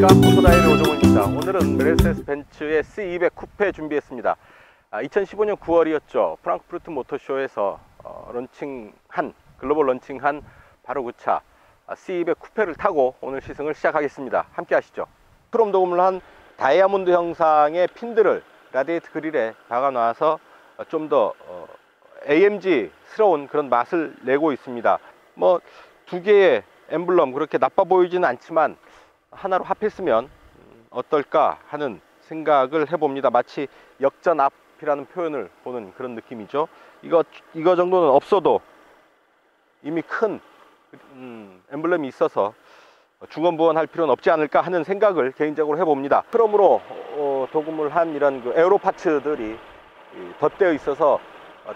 안녕하십니까, 오토다이의 오종훈입니다. 오늘은 메르세데스 벤츠의 C200 쿠페 준비했습니다. 2015년 9월이었죠. 프랑크푸르트 모터쇼에서 글로벌 런칭한 바로 그 차 C200 쿠페를 타고 오늘 시승을 시작하겠습니다. 함께 하시죠. 크롬 도금을 한 다이아몬드 형상의 핀들을 라디에이트 그릴에 박아 놔서 좀 더 AMG스러운 그런 맛을 내고 있습니다. 뭐 두 개의 엠블럼 그렇게 나빠 보이지는 않지만 하나로 합했으면 어떨까 하는 생각을 해봅니다. 마치 역전 앞이라는 표현을 보는 그런 느낌이죠. 이거 정도는 없어도 이미 큰 엠블럼이 있어서 중원부원할 필요는 없지 않을까 하는 생각을 개인적으로 해봅니다. 크롬으로 도금을 한 이런 그 에어로 파츠들이 덧대어 있어서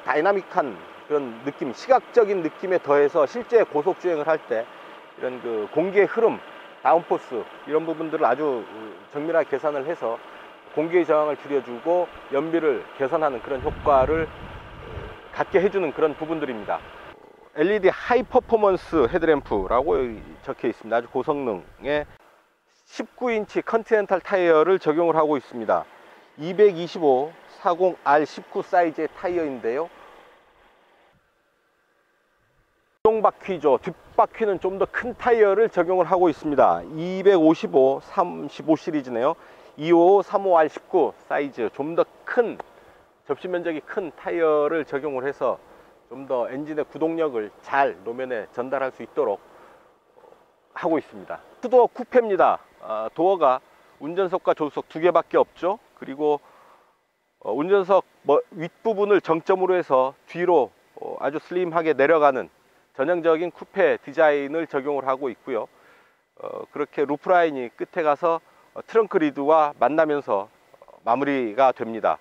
다이나믹한 그런 느낌, 시각적인 느낌에 더해서 실제 고속 주행을 할 때 이런 그 공기의 흐름, 다운포스 이런 부분들을 아주 정밀하게 계산을 해서 공기의 저항을 줄여주고 연비를 개선하는 그런 효과를 갖게 해주는 그런 부분들입니다. LED 하이 퍼포먼스 헤드램프라고 적혀 있습니다. 아주 고성능의 19인치 컨티넨탈 타이어를 적용을 하고 있습니다. 225 40R19 사이즈의 타이어인데요. 뒷바퀴죠. 뒷바퀴는 좀 더 큰 타이어를 적용을 하고 있습니다. 255 35 시리즈네요. 255 35R19 사이즈, 좀 더 큰, 접시 면적이 큰 타이어를 적용을 해서 좀 더 엔진의 구동력을 잘 노면에 전달할 수 있도록 하고 있습니다. 투도어 쿠페입니다. 도어가 운전석과 조수석 두 개밖에 없죠. 그리고 운전석 윗부분을 정점으로 해서 뒤로 아주 슬림하게 내려가는 전형적인 쿠페 디자인을 적용을 하고 있고요. 그렇게 루프라인이 끝에 가서 트렁크 리드와 만나면서 마무리가 됩니다.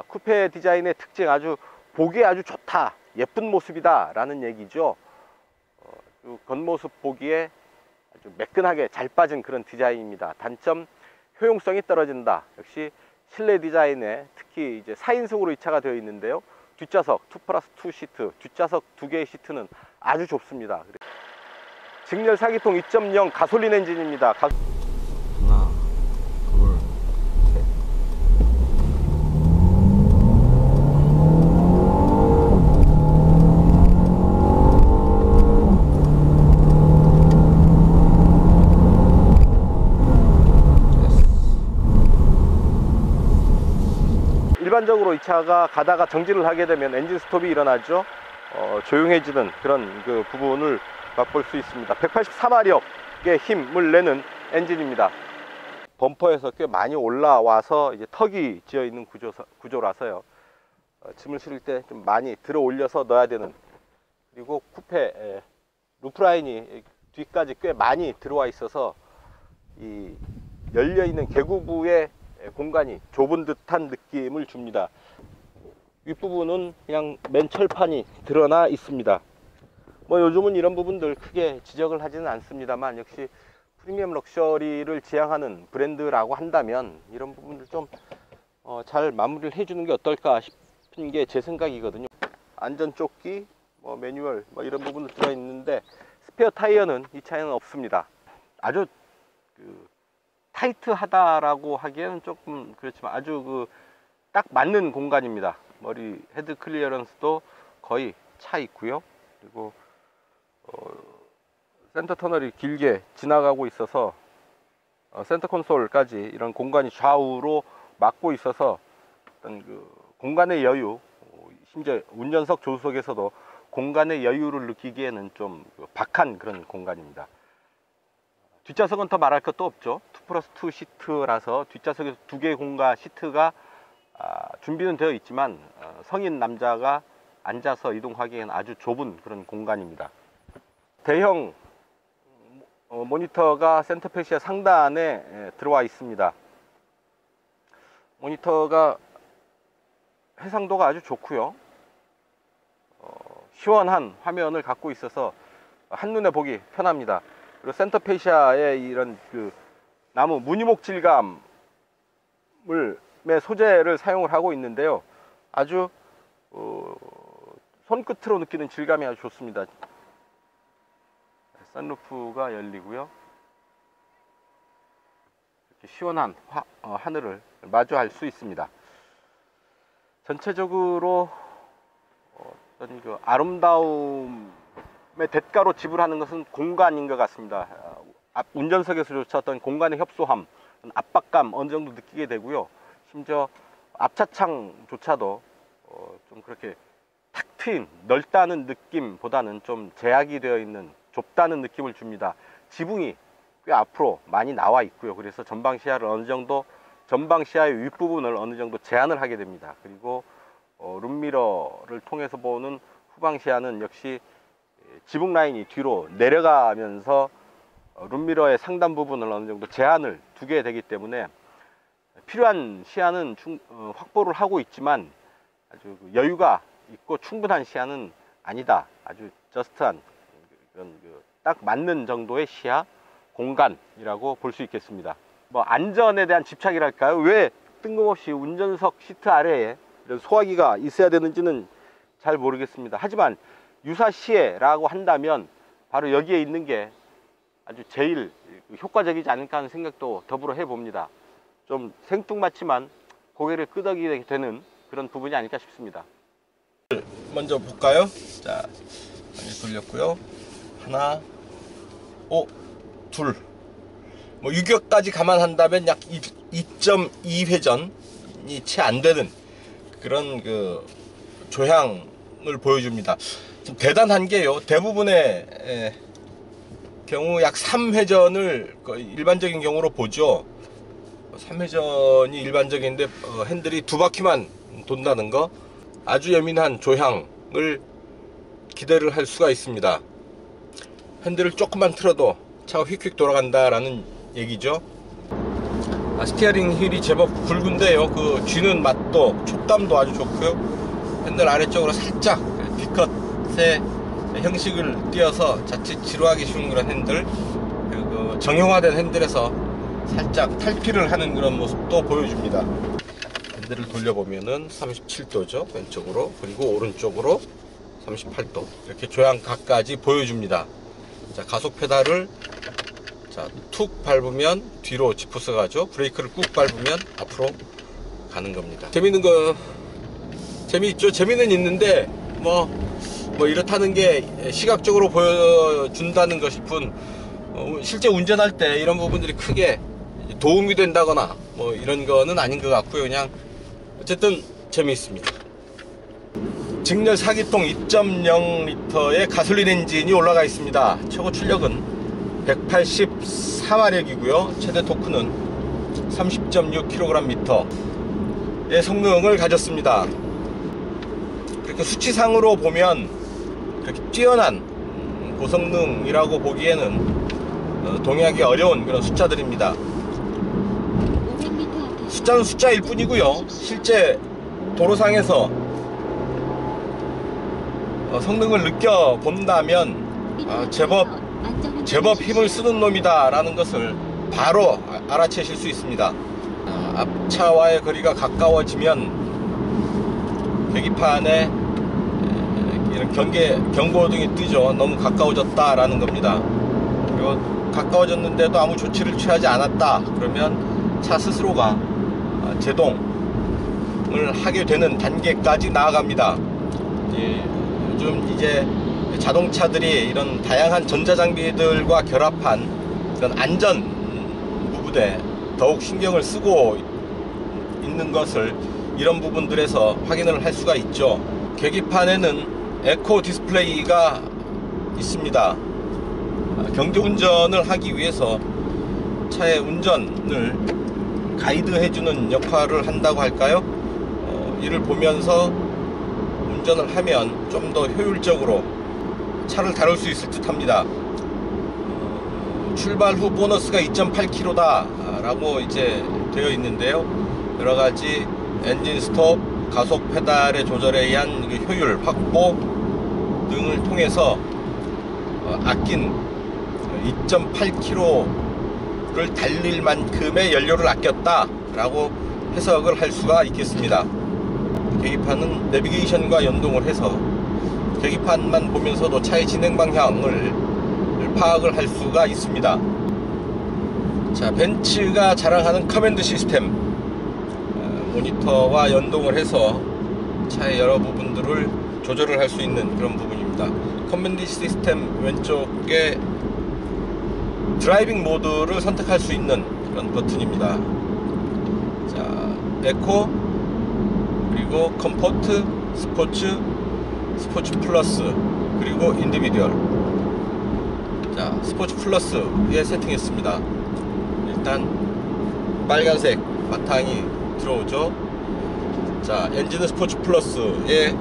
쿠페 디자인의 특징, 아주 보기에 아주 좋다, 예쁜 모습이다 라는 얘기죠. 겉모습 보기에 아주 매끈하게 잘 빠진 그런 디자인입니다. 단점, 효용성이 떨어진다. 역시 실내 디자인에 특히 이제 4인승으로 이 차가 되어 있는데요. 뒷좌석 2+2 시트, 뒷좌석 2개의 시트는 아주 좁습니다. 직렬 4기통 2.0 가솔린 엔진입니다. 하나, 둘, 셋. 일반적으로 이 차가 가다가 정지를 하게 되면 엔진 스톱이 일어나죠. 조용해지는 그런 그 부분을 맛볼 수 있습니다. 183마력의 힘을 내는 엔진입니다. 범퍼에서 꽤 많이 올라와서 이제 턱이 지어 있는 구조라서요. 짐을 실을 때 좀 많이 들어 올려서 넣어야 되는, 그리고 쿠페 루프라인이 뒤까지 꽤 많이 들어와 있어서 이 열려 있는 개구부의 공간이 좁은 듯한 느낌을 줍니다. 윗부분은 그냥 맨 철판이 드러나 있습니다. 뭐 요즘은 이런 부분들 크게 지적을 하지는 않습니다만, 역시 프리미엄 럭셔리를 지향하는 브랜드라고 한다면 이런 부분들 좀 잘 마무리를 해주는 게 어떨까 싶은 게 제 생각이거든요. 안전조끼, 매뉴얼 이런 부분들 들어있는데 스페어 타이어는 이 차에는 없습니다. 아주 타이트하다라고 하기에는 조금 그렇지만 아주 딱 맞는 공간입니다. 머리 헤드 클리어런스도 거의 차 있고요. 그리고 센터 터널이 길게 지나가고 있어서 센터 콘솔까지 이런 공간이 좌우로 막고 있어서 어떤 공간의 여유, 심지어 운전석 조수석에서도 공간의 여유를 느끼기에는 좀 박한 그런 공간입니다. 뒷좌석은 더 말할 것도 없죠. 2+2 시트라서 뒷좌석에서 2개의 공간 시트가 준비는 되어 있지만 성인 남자가 앉아서 이동하기에는 아주 좁은 그런 공간입니다. 대형 모니터가 센터페시아 상단에 들어와 있습니다. 모니터가 해상도가 아주 좋고요. 시원한 화면을 갖고 있어서 한눈에 보기 편합니다. 그리고 센터페시아의 이런 나무 무늬목 질감의 소재를 사용을 하고 있는데요. 아주 손끝으로 느끼는 질감이 아주 좋습니다. 선루프가 열리고요. 시원한 하늘을 마주할 수 있습니다. 전체적으로 어떤 그 아름다움의 대가로 지불하는 것은 공간인 것 같습니다. 운전석에서조차 어떤 공간의 협소함, 압박감 어느 정도 느끼게 되고요. 심지어 앞차창조차도 좀 그렇게 탁 트인 넓다는 느낌보다는 좀 제약이 되어 있는 좁다는 느낌을 줍니다. 지붕이 꽤 앞으로 많이 나와 있고요. 그래서 전방 시야를 어느 정도, 전방 시야의 윗부분을 어느 정도 제한을 하게 됩니다. 그리고 룸미러를 통해서 보는 후방 시야는 역시 지붕 라인이 뒤로 내려가면서 룸미러의 상단 부분을 어느 정도 제한을 두게 되기 때문에 필요한 시야는 확보를 하고 있지만 아주 여유가 있고 충분한 시야는 아니다. 아주 저스트한 그런 딱 맞는 정도의 시야 공간이라고 볼 수 있겠습니다. 뭐 안전에 대한 집착이랄까요? 왜 뜬금없이 운전석 시트 아래에 이런 소화기가 있어야 되는지는 잘 모르겠습니다. 하지만 유사시에라고 한다면 바로 여기에 있는 게 아주 제일 효과적이지 않을까 하는 생각도 더불어 해봅니다. 좀 생뚱맞지만 고개를 끄덕이게 되는 그런 부분이 아닐까 싶습니다. 먼저 볼까요? 자, 돌렸고요. 하나, 둘. 뭐 유격까지 감안한다면 약 2.2회전이 채 안 되는 그런 그 조향을 보여줍니다. 좀 대단한 게요. 대부분의 경우 약 3회전을 일반적인 경우로 보죠. 3회전이 일반적인데 핸들이 2바퀴만 돈다는 거, 아주 예민한 조향을 기대를 할 수가 있습니다. 핸들을 조금만 틀어도 차가 휙휙 돌아간다라는 얘기죠. 스티어링 휠이 제법 굵은데요. 그 쥐는 맛도 촉감도 아주 좋고요. 핸들 아래쪽으로 살짝 B컷의 형식을 띄어서 자칫 지루하기 쉬운 그런 핸들, 그리고 정형화된 핸들에서 살짝 탈피를 하는 그런 모습도 보여줍니다. 핸들을 돌려보면은 37도죠. 왼쪽으로, 그리고 오른쪽으로 38도, 이렇게 조향각까지 보여줍니다. 자, 가속 페달을 툭 밟으면 뒤로 지프스 가죠. 브레이크를 꾹 밟으면 앞으로 가는 겁니다. 재밌는 거 재미있죠. 재미는 있는데 뭐 이렇다는 게 시각적으로 보여준다는 것일 뿐 실제 운전할 때 이런 부분들이 크게 도움이 된다거나 뭐 이런 거는 아닌 것 같고요. 그냥 어쨌든 재미있습니다. 직렬 4기통 2.0L의 가솔린 엔진이 올라가 있습니다. 최고 출력은 184마력이고요. 최대 토크는 30.6kgm의 성능을 가졌습니다. 그렇게 수치상으로 보면 그렇게 뛰어난 고성능이라고 보기에는 동의하기 어려운 그런 숫자들입니다. 숫자는 숫자일 뿐이고요. 실제 도로상에서 성능을 느껴본다면 제법 힘을 쓰는 놈이다 라는 것을 바로 알아채실 수 있습니다. 앞차와의 거리가 가까워지면 계기판에 이런 경고등이 뜨죠. 너무 가까워졌다 라는 겁니다. 그리고 가까워졌는데도 아무 조치를 취하지 않았다 그러면 차 스스로가 제동을 하게 되는 단계까지 나아갑니다. 요즘 이제 자동차들이 이런 다양한 전자장비들과 결합한 이런 안전 부분에 더욱 신경을 쓰고 있는 것을 이런 부분들에서 확인을 할 수가 있죠. 계기판에는 에코 디스플레이가 있습니다. 경제운전을 하기 위해서 차의 운전을 가이드해주는 역할을 한다고 할까요? 이를 보면서 운전을 하면 좀 더 효율적으로 차를 다룰 수 있을 듯 합니다. 출발 후 보너스가 2.8km다 라고 이제 되어 있는데요. 여러가지 엔진 스톱, 가속 페달의 조절에 의한 효율 확보 등을 통해서 아낀 2.8km를 달릴 만큼의 연료를 아꼈다 라고 해석을 할 수가 있겠습니다. 계기판은 내비게이션과 연동을 해서 계기판만 보면서도 차의 진행 방향을 파악을 할 수가 있습니다. 자, 벤츠가 자랑하는 커맨드 시스템, 모니터와 연동을 해서 차의 여러 부분들을 조절을 할 수 있는 그런 부분입니다. 커맨드 시스템 왼쪽에 드라이빙 모드를 선택할 수 있는 그런 버튼입니다. 자, 에코, 그리고 컴포트, 스포츠, 스포츠 플러스, 그리고 인디비듀얼. 자, 스포츠 플러스에 세팅했습니다. 일단 빨간색 바탕이 들어오죠. 자, 엔진은 스포츠 플러스에,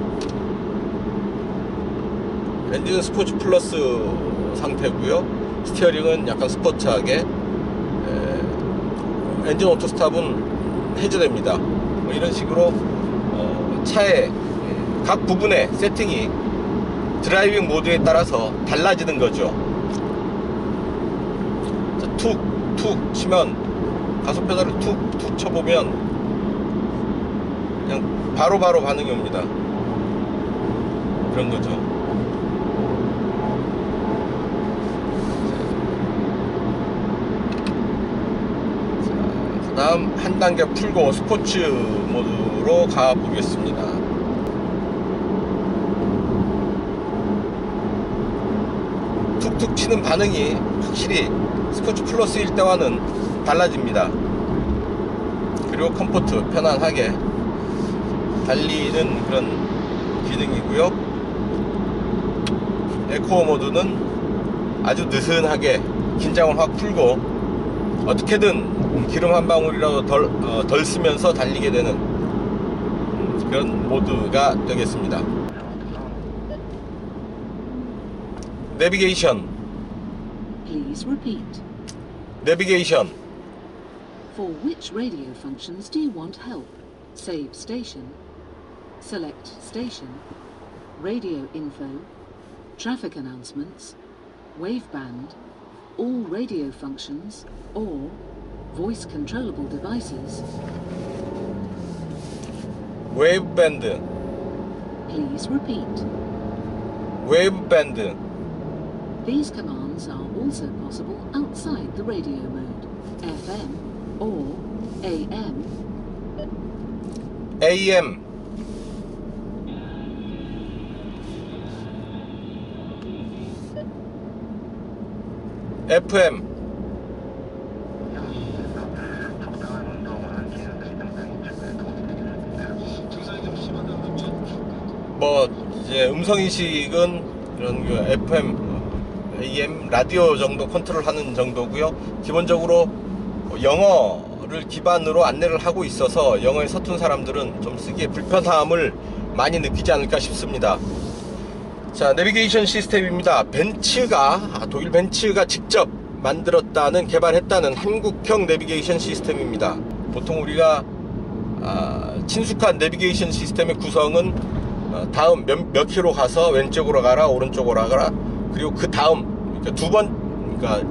엔진은 스포츠 플러스 상태고요. 스티어링은 약간 스포츠하게, 엔진 오토 스탑은 해제됩니다. 뭐 이런 식으로 차의 각 부분의 세팅이 드라이빙 모드에 따라서 달라지는 거죠. 자, 툭툭 치면, 가속 페달을 툭툭 쳐보면 그냥 바로바로 반응이 옵니다. 그런 거죠. 자, 그 다음 한 단계 풀고 스포츠 모드로 가보겠습니다. 툭툭 치는 반응이 확실히 스포츠 플러스일 때와는 달라집니다. 그리고 컴포트, 편안하게 달리는 그런 기능이고요. 에코 모드는 아주 느슨하게 긴장을 확 풀고 어떻게든 기름 한 방울이라도 덜 쓰면서 달리게 되는 그런 모드가 되겠습니다. 내비게이션. Please repeat. 내비게이션. For which radio functions do you want help? Save station, select station, radio info, traffic announcements, waveband, all radio functions, or voice controllable devices. 웨이브밴드. Please repeat. 웨이브밴드. These commands are also possible outside the radio mode, FM or AM. AM. FM. 뭐 이제 음성인식은 그런 그 FM, AM, 라디오 정도 컨트롤하는 정도고요. 기본적으로 영어를 기반으로 안내를 하고 있어서 영어에 서툰 사람들은 좀 쓰기에 불편함을 많이 느끼지 않을까 싶습니다. 자, 내비게이션 시스템입니다. 독일 벤츠가 직접 만들었다는, 개발했다는 한국형 내비게이션 시스템입니다. 보통 우리가 친숙한 내비게이션 시스템의 구성은 다음 몇 킬로 가서 왼쪽으로 가라, 오른쪽으로 가라, 그리고 그 다음, 그러니까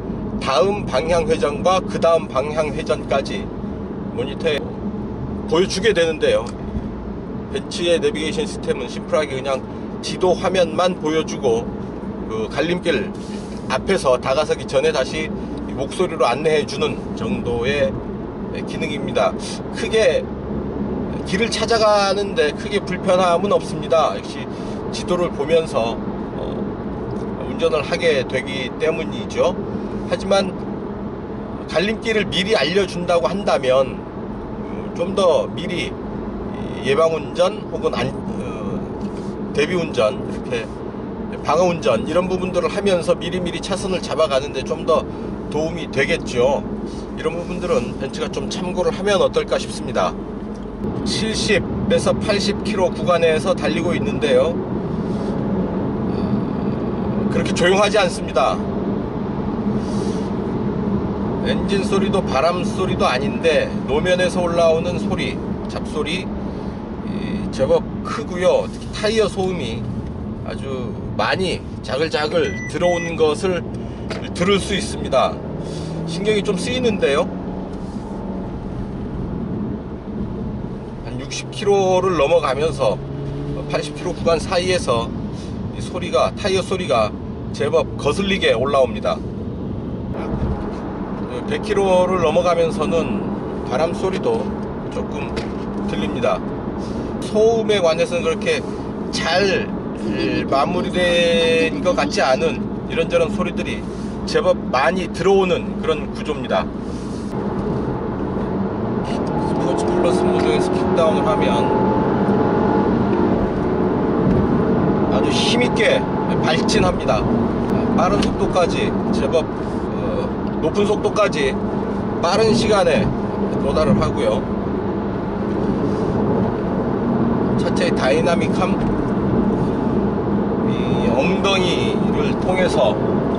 다음 방향 회전과 그 다음 방향 회전까지 모니터에 보여주게 되는데요. 벤츠의 내비게이션 시스템은 심플하게 그냥 지도 화면만 보여주고 그 갈림길 앞에서 다가서기 전에 다시 목소리로 안내해주는 정도의 기능입니다. 크게 길을 찾아가는데 크게 불편함은 없습니다. 역시 지도를 보면서 운전을 하게 되기 때문이죠. 하지만 갈림길을 미리 알려준다고 한다면 좀 더 미리 예방운전 혹은 대비운전, 이렇게 방어운전 이런 부분들을 하면서 미리미리 차선을 잡아가는데 좀 더 도움이 되겠죠. 이런 부분들은 벤츠가 좀 참고를 하면 어떨까 싶습니다. 70에서 80km 구간에서 달리고 있는데요, 그렇게 조용하지 않습니다. 엔진 소리도 바람 소리도 아닌데 노면에서 올라오는 소리, 잡소리 제법 크고요. 특히 타이어 소음이 아주 많이 자글자글 들어오는 것을 들을 수 있습니다. 신경이 좀 쓰이는데요. 한 60km를 넘어가면서 80km 구간 사이에서 이 소리가, 타이어 소리가 제법 거슬리게 올라옵니다. 100km를 넘어가면서는 바람 소리도 조금 들립니다. 소음에 관해서는 그렇게 잘 마무리된 것 같지 않은 이런저런 소리들이 제법 많이 들어오는 그런 구조입니다. 스포츠 플러스 모드에서 킥다운을 하면 아주 힘있게 발진합니다. 빠른 속도까지 제법 높은 속도까지 빠른 시간에 도달을 하고요. 차체의 다이나믹함, 이 엉덩이를 통해서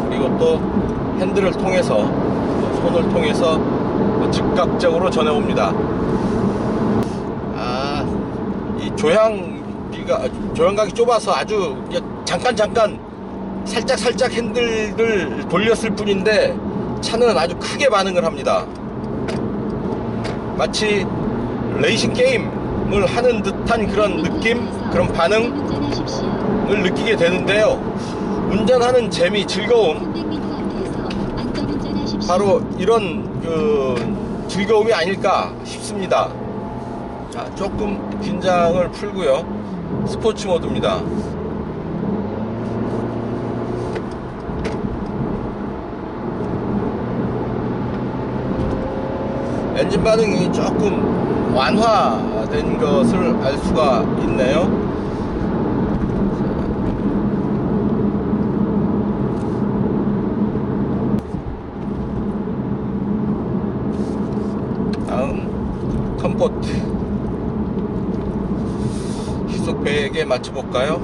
그리고 또 핸들을 통해서 손을 통해서 즉각적으로 전해옵니다. 이 조향각이 좁아서 아주 잠깐 살짝 핸들을 돌렸을 뿐인데 차는 아주 크게 반응을 합니다. 마치 레이싱 게임을 하는 듯한 그런 느낌, 그런 반응을 느끼게 되는데요. 운전하는 재미, 즐거움, 바로 이런 즐거움이 아닐까 싶습니다. 자, 조금 긴장을 풀고요. 스포츠 모드입니다. 엔진 반응이 조금 완화된 것을 알 수가 있네요. 다음 컴포트 시속 100에 맞춰볼까요?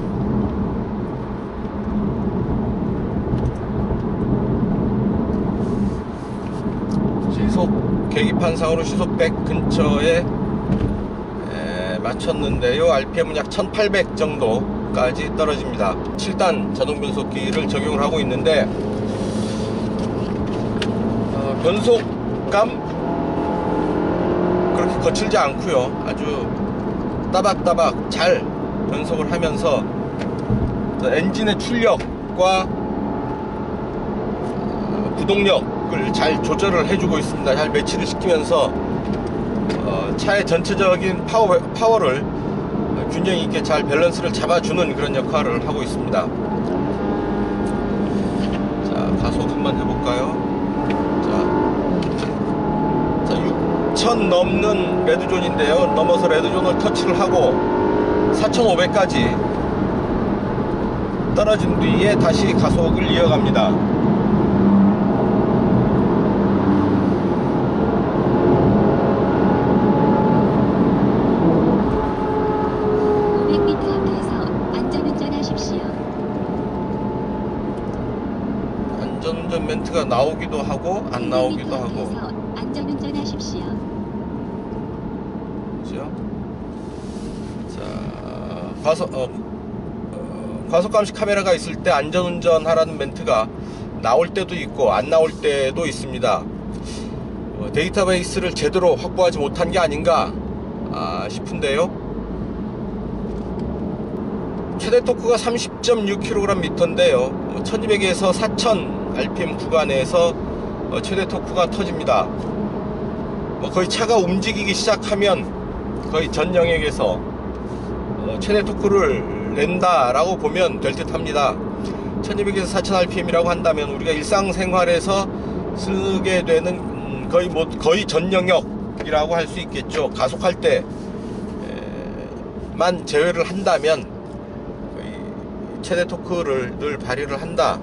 시속 계기판상으로 시속 100 근처에 맞췄는데요. RPM은 약 1800 정도까지 떨어집니다. 7단 자동 변속기를 적용을 하고 있는데 변속감 그렇게 거칠지 않고요. 아주 따박따박 잘 변속을 하면서 엔진의 출력과 구동력을 잘 조절을 해주고 있습니다. 잘 매치를 시키면서 차의 전체적인 파워를 균형 있게 잘 밸런스를 잡아주는 그런 역할을 하고 있습니다. 자, 가속 한번 해볼까요? 자, 6000 넘는 레드존인데요. 넘어서 레드존을 터치를 하고 4500까지 떨어진 뒤에 다시 가속을 이어갑니다. 안전운전 멘트가 나오기도 하고 안 나오기도 하고. 안전운전하십시오. 그죠? 자, 과속감시 카메라가 있을 때 안전운전 하라는 멘트가 나올 때도 있고 안 나올 때도 있습니다. 데이터베이스를 제대로 확보하지 못한 게 아닌가 싶은데요. 최대 토크가 30.6kgm인데요 1200에서 4000 rpm 구간에서 최대 토크가 터집니다. 거의 차가 움직이기 시작하면 거의 전 영역에서 최대 토크를 낸다 라고 보면 될 듯 합니다. 1200에서 4000 rpm이라고 한다면 우리가 일상생활에서 쓰게 되는 거의 전 영역이라고 할 수 있겠죠. 가속할 때만 제외를 한다면 거의 최대 토크를 늘 발휘를 한다,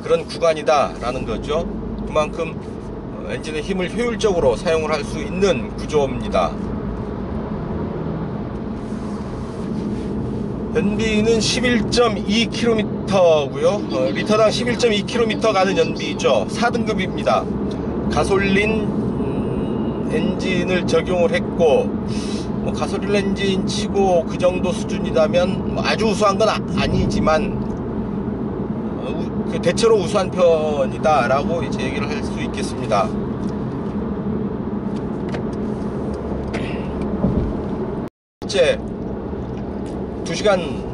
그런 구간이다 라는 거죠. 그만큼 엔진의 힘을 효율적으로 사용을 할 수 있는 구조입니다. 연비는 11.2km고요 리터당 11.2km 가는 연비죠. 4등급입니다 가솔린 엔진을 적용을 했고 가솔린 엔진 치고 그 정도 수준이라면 아주 우수한 건 아니지만 대체로 우수한 편이다 라고 이제 얘기를 할 수 있겠습니다. 실제 2시간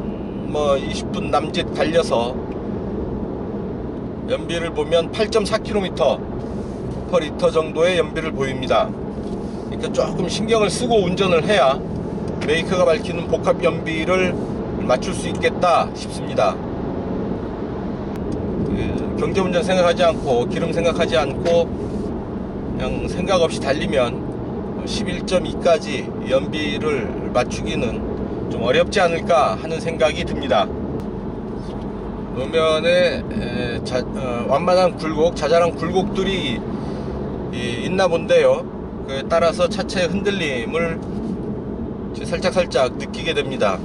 20분 남짓 달려서 연비를 보면 8.4km 마일/리터 정도의 연비를 보입니다. 그러니까 조금 신경을 쓰고 운전을 해야 메이커가 밝히는 복합 연비를 맞출 수 있겠다 싶습니다. 경제운전 생각하지 않고 기름 생각하지 않고 그냥 생각 없이 달리면 11.2까지 연비를 맞추기는 좀 어렵지 않을까 하는 생각이 듭니다. 노면에 완만한 굴곡, 자잘한 굴곡들이 있나 본데요. 그에 따라서 차체의 흔들림을 살짝살짝 느끼게 됩니다.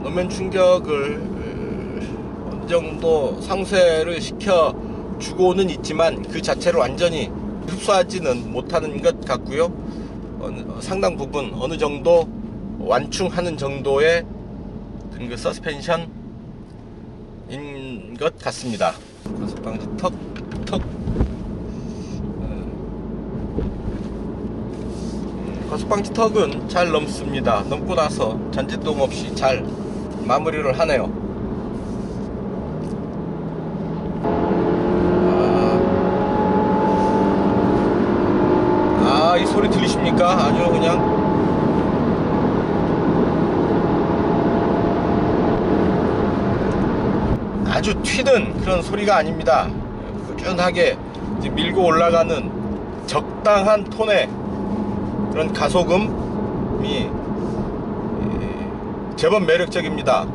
노면 충격을 어느 정도 상쇄를 시켜 주고는 있지만 그 자체를 완전히 흡수하지는 못하는 것 같고요. 상당 부분 어느 정도 완충하는 정도의 그 서스펜션인 것 같습니다. 가속방지 턱 가속방지 턱은 잘 넘습니다. 넘고 나서 전진동 없이 잘 마무리를 하네요. 이 소리 들리십니까? 아주 그냥 아주 튀는 그런 소리가 아닙니다. 꾸준하게 밀고 올라가는 적당한 톤의 그런 가속음이 제법 매력적입니다.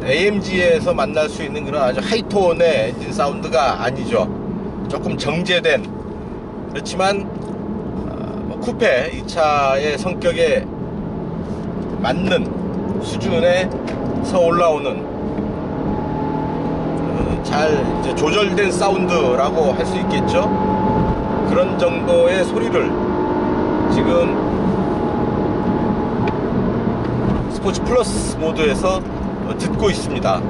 AMG에서 만날 수 있는 그런 아주 하이톤의 엔진 사운드가 아니죠. 조금 정제된, 그렇지만 쿠페 이 차의 성격에 맞는 수준에서 올라오는 잘 이제 조절된 사운드라고 할 수 있겠죠. 그런 정도의 소리를 지금 스포츠 플러스 모드에서 듣고 있습니다.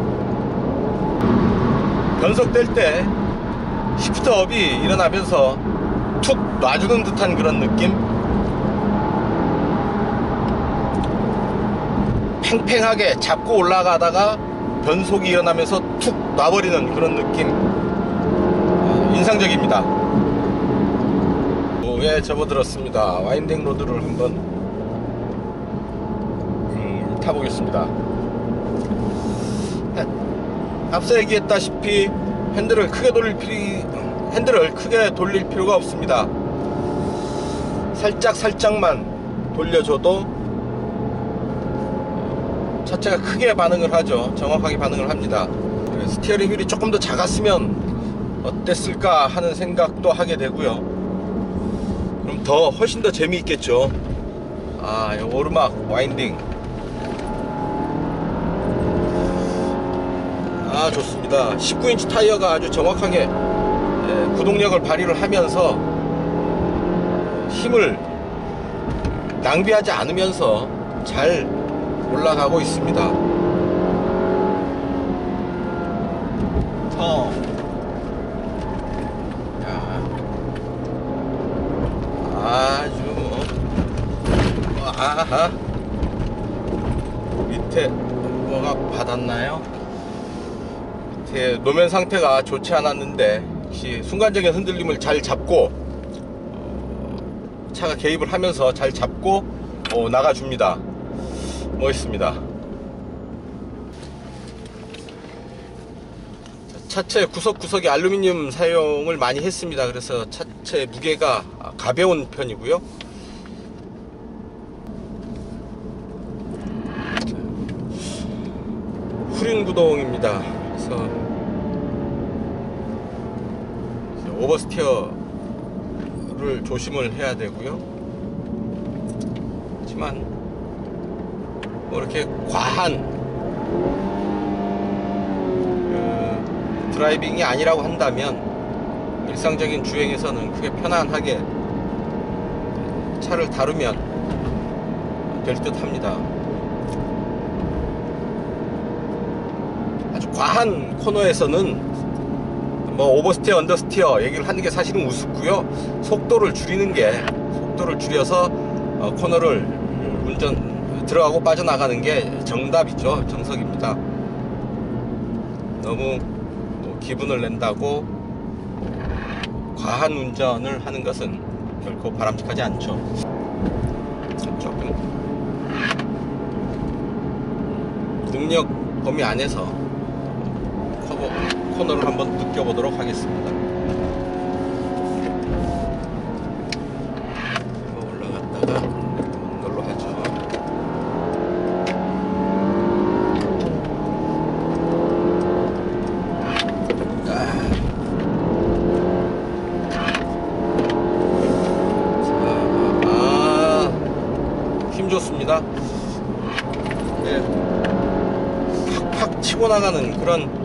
변속될 때 시프트업이 일어나면서 툭 놔주는 듯한 그런 느낌, 팽팽하게 잡고 올라가다가 변속이 일어나면서 툭 놔버리는 그런 느낌, 인상적입니다. 에 접어들었습니다. 와인딩 로드를 한번 타보겠습니다. 앞서 얘기했다시피 핸들을 크게 돌릴 필요가 없습니다. 살짝만 돌려줘도 차체가 크게 반응을 하죠. 정확하게 반응을 합니다. 스티어링 휠이 조금 더 작았으면 어땠을까 하는 생각도 하게 되고요. 그럼 훨씬 더 재미있겠죠. 이 오르막 와인딩 좋습니다. 19인치 타이어가 아주 정확하게 구동력을 발휘를 하면서 힘을 낭비하지 않으면서 잘 올라가고 있습니다. 아주 밑에 뭐가 받았나요? 밑에 노면 상태가 좋지 않았는데 역시 순간적인 흔들림을 잘 잡고 차가 개입을 하면서 잘 잡고 나가줍니다. 멋있습니다. 차체 구석구석에 알루미늄 사용을 많이 했습니다. 그래서 차체 무게가 가벼운 편이고요. 후륜 구동입니다. 그래서 오버스티어를 조심을 해야 되고요. 하지만 뭐 이렇게 과한 드라이빙이 아니라고 한다면 일상적인 주행에서는 크게 편안하게 차를 다루면 될 듯 합니다. 아주 과한 코너에서는 뭐 오버스티어, 언더스티어 얘기를 하는 게 사실은 우습고요. 속도를 줄여서 코너를 들어가고 빠져나가는 게 정답이죠. 정석입니다. 너무 기분을 낸다고 과한 운전을 하는 것은 결코 바람직하지 않죠. 조금 능력 범위 안에서 코너를 한번 느껴보도록 하겠습니다. 올라갔다가 이걸로 하죠. 힘 좋습니다. 네. 팍팍 치고 나가는 그런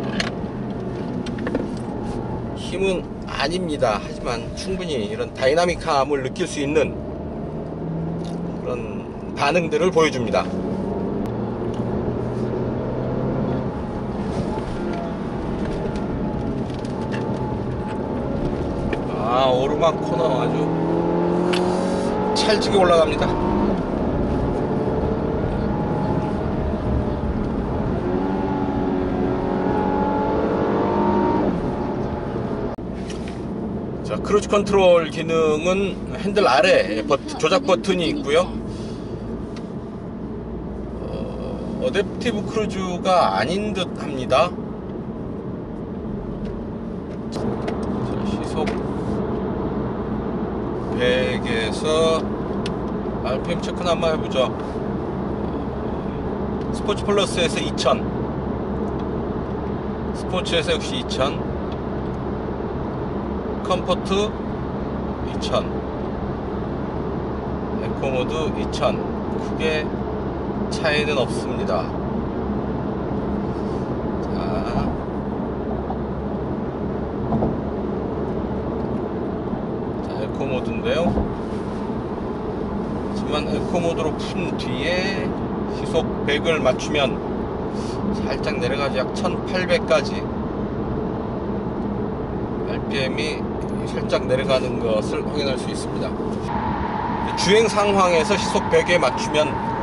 힘은 아닙니다. 하지만 충분히 이런 다이나믹함을 느낄 수 있는 그런 반응들을 보여줍니다. 오르막 코너 아주 찰지게 올라갑니다. 자, 크루즈 컨트롤 기능은 핸들 아래 조작 버튼이 있고요. 어댑티브 크루즈가 아닌 듯 합니다. 자, 시속 100에서 RPM 체크는 한번 해보죠. 스포츠 플러스에서 2000, 스포츠에서 역시 2000, 컴포트 2000, 에코모드 2000. 크게 차이는 없습니다. 자, 에코모드인데요. 하지만 에코모드로 푼 뒤에 시속 100을 맞추면 살짝 내려가서 약 1800까지 RPM이 살짝 내려가는 것을 확인할 수 있습니다. 주행 상황에서 시속 100에 맞추면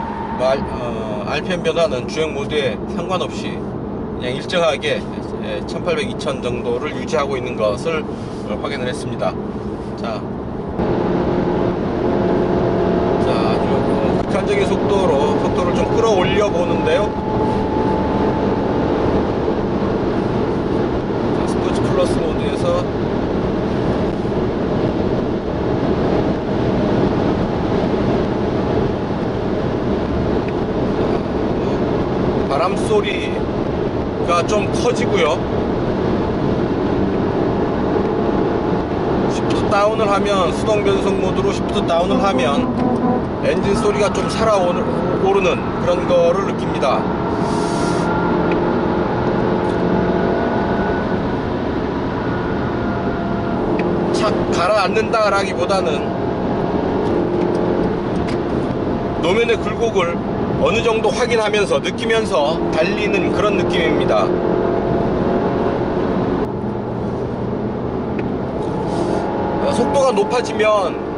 RPM 변화는 주행 모드에 상관없이 그냥 일정하게 1800, 2000 정도를 유지하고 있는 것을 확인을 했습니다. 자, 아주 극한적인 속도를 좀 끌어올려 보는데요. 자, 스포츠 플러스 모드에서 바람 소리가 좀 커지고요. 시프트 다운을 하면, 수동 변속 모드로 시프트 다운을 하면 엔진 소리가 좀 살아오르는 그런 거를 느낍니다. 착 가라앉는다 라기보다는 노면의 굴곡을 어느 정도 확인하면서 느끼면서 달리는 그런 느낌입니다. 속도가 높아지면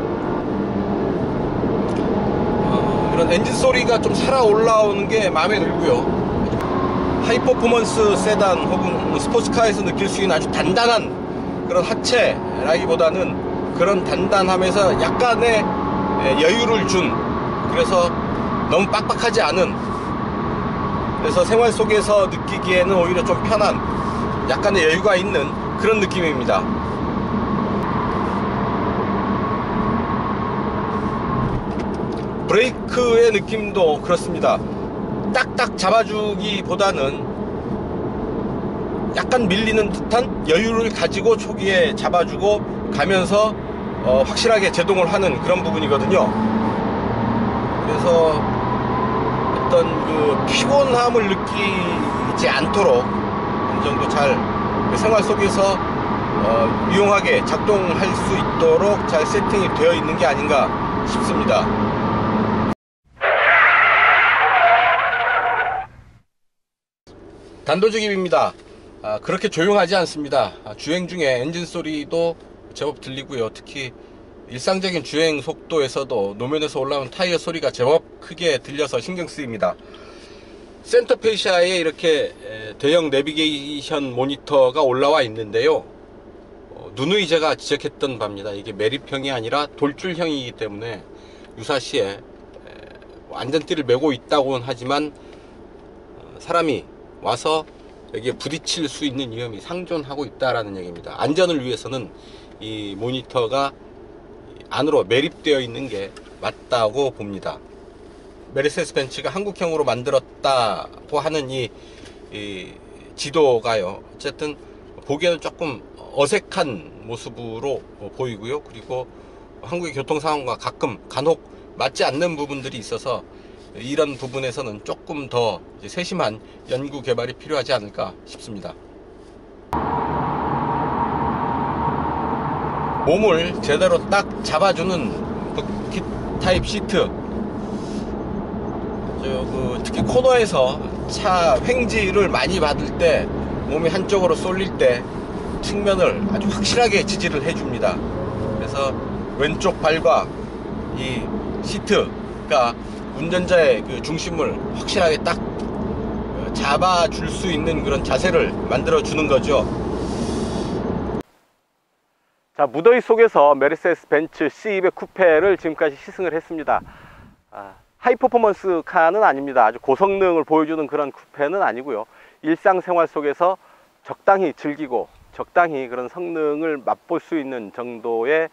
이런 엔진 소리가 좀 살아 올라오는 게 마음에 들고요. 하이 퍼포먼스 세단 혹은 스포츠카에서 느낄 수 있는 아주 단단한 그런 하체라기보다는 그런 단단함에서 약간의 여유를 준, 그래서 너무 빡빡하지 않은, 그래서 생활 속에서 느끼기에는 오히려 좀 편한, 약간의 여유가 있는 그런 느낌입니다. 브레이크의 느낌도 그렇습니다. 딱딱 잡아주기보다는 약간 밀리는 듯한 여유를 가지고 초기에 잡아주고 가면서 확실하게 제동을 하는 그런 부분이거든요. 그래서 어떤 그 피곤함을 느끼지 않도록 어느 정도 잘 생활 속에서 유용하게 작동할 수 있도록 잘 세팅이 되어 있는 게 아닌가 싶습니다. 단도직입입니다. 그렇게 조용하지 않습니다. 주행 중에 엔진 소리도 제법 들리고요. 특히 일상적인 주행 속도에서도 노면에서 올라오는 타이어 소리가 제법 크게 들려서 신경 쓰입니다. 센터페시아에 이렇게 대형 내비게이션 모니터가 올라와 있는데요. 누누이 제가 지적했던 바입니다. 이게 매립형이 아니라 돌줄형이기 때문에 유사시에 안전띠를 메고 있다고는 하지만 사람이 와서 여기에 부딪힐 수 있는 위험이 상존하고 있다라는 얘기입니다. 안전을 위해서는 이 모니터가 안으로 매립되어 있는 게 맞다고 봅니다. 메르세데스 벤츠가 한국형으로 만들었다고 하는 이 지도가요, 어쨌든 보기에는 조금 어색한 모습으로 보이고요. 그리고 한국의 교통 상황과 가끔 간혹 맞지 않는 부분들이 있어서 이런 부분에서는 조금 더 세심한 연구 개발이 필요하지 않을까 싶습니다. 몸을 제대로 딱 잡아주는 부킷 타입 시트, 특히 코너에서 차 횡지를 많이 받을 때 몸이 한쪽으로 쏠릴 때 측면을 아주 확실하게 지지를 해줍니다. 그래서 왼쪽 발과 이 시트가 운전자의 그 중심을 확실하게 딱 잡아줄 수 있는 그런 자세를 만들어 주는 거죠. 자, 무더위 속에서 메르세데스 벤츠 C200 쿠페를 지금까지 시승을 했습니다. 하이 퍼포먼스 카는 아닙니다. 아주 고성능을 보여주는 그런 쿠페는 아니고요. 일상생활 속에서 적당히 즐기고 적당히 그런 성능을 맛볼 수 있는 정도의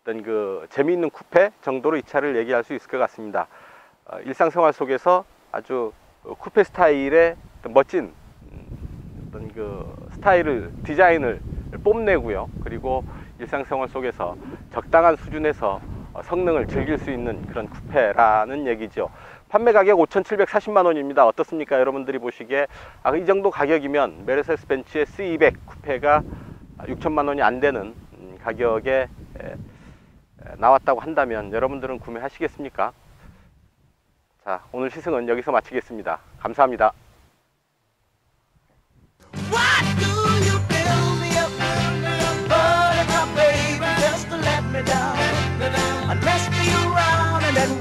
어떤 그 재미있는 쿠페 정도로 이 차를 얘기할 수 있을 것 같습니다. 일상생활 속에서 아주 쿠페 스타일의 멋진 어떤 그 스타일을, 디자인을 뽐내고요. 그리고 일상생활 속에서 적당한 수준에서 성능을 즐길 수 있는 그런 쿠페라는 얘기죠. 판매 가격 5,740만 원입니다. 어떻습니까? 여러분들이 보시기에 이 정도 가격이면 메르세데스 벤츠의 C200 쿠페가 6천만 원이 안 되는 가격에 나왔다고 한다면 여러분들은 구매하시겠습니까? 자, 오늘 시승은 여기서 마치겠습니다. 감사합니다. Why do you build me up, buttercup baby, just to let me down? Unless me around and then